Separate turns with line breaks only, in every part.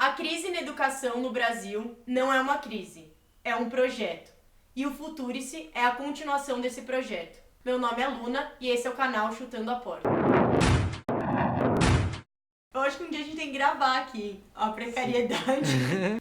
A crise na educação no Brasil não é uma crise, é um projeto. E o Futurice é a continuação desse projeto. Meu nome é Luna e esse é o canal Chutando a Porta. Eu acho que um dia a gente tem que gravar aqui a precariedade.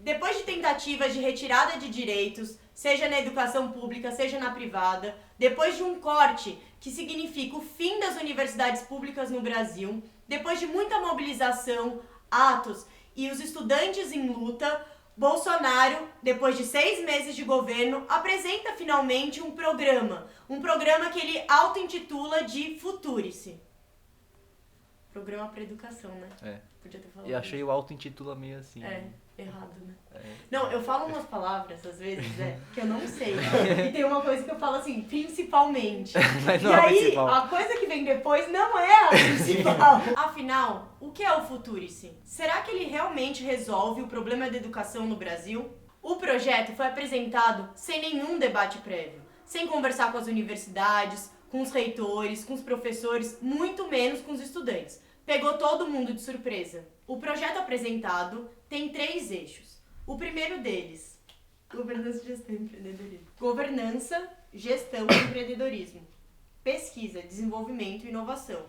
Depois de tentativas de retirada de direitos, seja na educação pública, seja na privada, depois de um corte que significa o fim das universidades públicas no Brasil, depois de muita mobilização, atos e os estudantes em luta, Bolsonaro, depois de 6 meses de governo, apresenta finalmente um programa que ele auto-intitula de Futurice. Programa para educação, né?
É.
Podia ter falado.
E achei o auto-intitula meio assim.
Errado, né?
É.
Não, eu falo umas palavras, às vezes, que eu não sei. E tem uma coisa que eu falo assim, principalmente.
Mas não
E
é a
aí,
principal.
a coisa que vem depois não é a principal. Afinal, o que é o Futurice? Será que ele realmente resolve o problema da educação no Brasil? O projeto foi apresentado sem nenhum debate prévio, sem conversar com as universidades, com os reitores, com os professores, muito menos com os estudantes. Pegou todo mundo de surpresa. O projeto apresentado tem 3 eixos. O primeiro deles, governança, gestão e empreendedorismo. Governança, gestão e empreendedorismo. Pesquisa, desenvolvimento e inovação.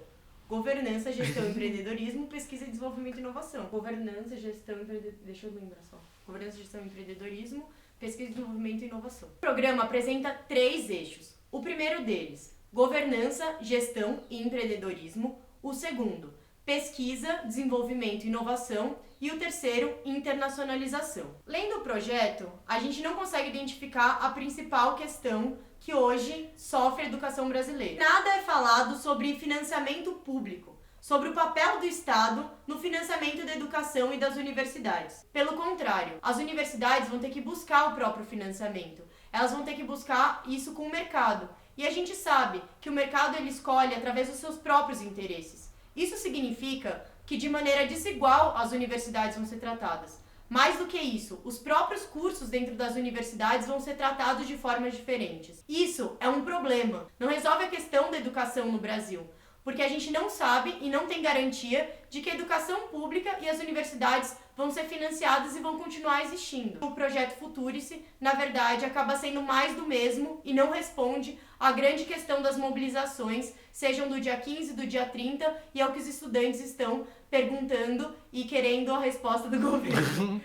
Governança, gestão e empreendedorismo, pesquisa, desenvolvimento e inovação. Governança, gestão e empreendedorismo. Deixa eu lembrar só. Governança, gestão e empreendedorismo, pesquisa, desenvolvimento e inovação. O programa apresenta 3 eixos. O primeiro deles, governança, gestão e empreendedorismo. O segundo, pesquisa, desenvolvimento e inovação. E o terceiro, internacionalização. Lendo o projeto, a gente não consegue identificar a principal questão que hoje sofre a educação brasileira. Nada é falado sobre financiamento público, sobre o papel do Estado no financiamento da educação e das universidades. Pelo contrário, as universidades vão ter que buscar o próprio financiamento. Elas vão ter que buscar isso com o mercado. E a gente sabe que o mercado ele escolhe através dos seus próprios interesses. Isso significa que de maneira desigual as universidades vão ser tratadas. Mais do que isso, os próprios cursos dentro das universidades vão ser tratados de formas diferentes. Isso é um problema. Não resolve a questão da educação no Brasil, porque a gente não sabe e não tem garantia de que a educação pública e as universidades vão ser financiadas e vão continuar existindo. O projeto Futurice, na verdade, acaba sendo mais do mesmo e não responde à grande questão das mobilizações, sejam do dia 15, do dia 30, e é o que os estudantes estão perguntando e querendo a resposta do governo.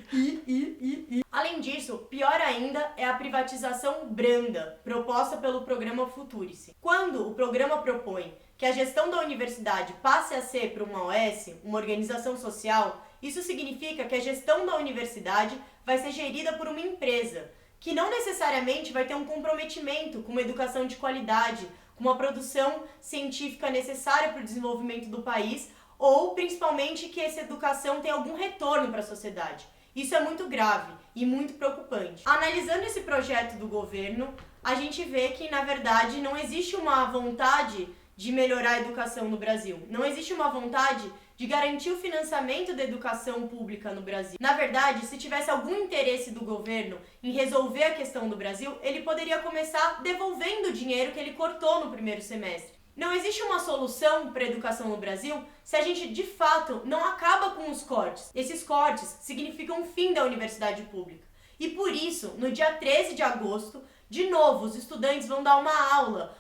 Além disso, pior ainda é a privatização branda, proposta pelo programa Futurice. Quando o programa propõe que a gestão da universidade passe a ser para uma OS, uma organização social, isso significa que a gestão da universidade vai ser gerida por uma empresa, que não necessariamente vai ter um comprometimento com uma educação de qualidade, com uma produção científica necessária para o desenvolvimento do país, ou principalmente que essa educação tenha algum retorno para a sociedade. Isso é muito grave e muito preocupante. Analisando esse projeto do governo, a gente vê que, na verdade, não existe uma vontade de melhorar a educação no Brasil. Não existe uma vontade de garantir o financiamento da educação pública no Brasil. Na verdade, se tivesse algum interesse do governo em resolver a questão do Brasil, ele poderia começar devolvendo o dinheiro que ele cortou no primeiro semestre. Não existe uma solução para a educação no Brasil se a gente, de fato, não acaba com os cortes. Esses cortes significam o fim da universidade pública. E por isso, no dia 13 de agosto, de novo, os estudantes vão dar uma aula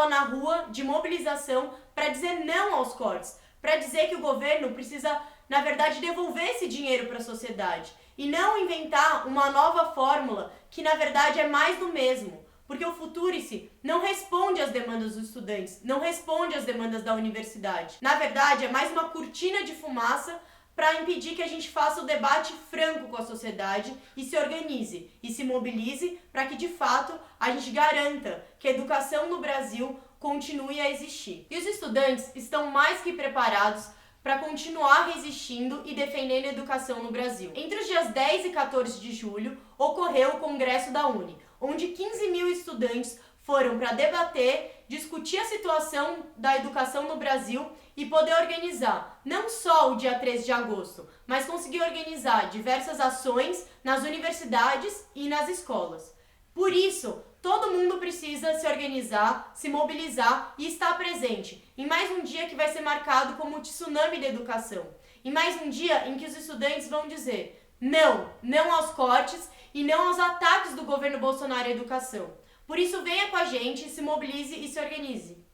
na rua de mobilização para dizer não aos cortes, para dizer que o governo precisa, na verdade, devolver esse dinheiro para a sociedade e não inventar uma nova fórmula que, na verdade, é mais do mesmo. Porque o Futurice não responde às demandas dos estudantes, não responde às demandas da universidade. Na verdade, é mais uma cortina de fumaça para impedir que a gente faça o debate franco com a sociedade e se organize e se mobilize para que, de fato, a gente garanta que a educação no Brasil continue a existir. E os estudantes estão mais que preparados para continuar resistindo e defendendo a educação no Brasil. Entre os dias 10 e 14 de julho, ocorreu o Congresso da UNE, onde 15 mil estudantes foram para debater, discutir a situação da educação no Brasil e poder organizar não só o dia 13 de agosto, mas conseguir organizar diversas ações nas universidades e nas escolas. Por isso, todo mundo precisa se organizar, se mobilizar e estar presente em mais um dia que vai ser marcado como o tsunami da educação. Em mais um dia em que os estudantes vão dizer: Não aos cortes e não aos ataques do governo Bolsonaro à educação. Por isso, venha com a gente, se mobilize e se organize.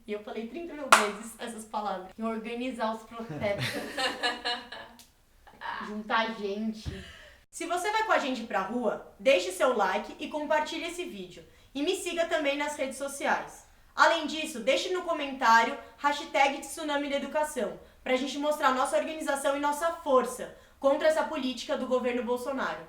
E eu falei 30 mil vezes essas palavras. E organizar os protestos. Juntar gente. Se você vai com a gente pra rua, deixe seu like e compartilhe esse vídeo. E me siga também nas redes sociais. Além disso, deixe no comentário #Tsunami da Educação, pra gente mostrar nossa organização e nossa força contra essa política do governo Bolsonaro.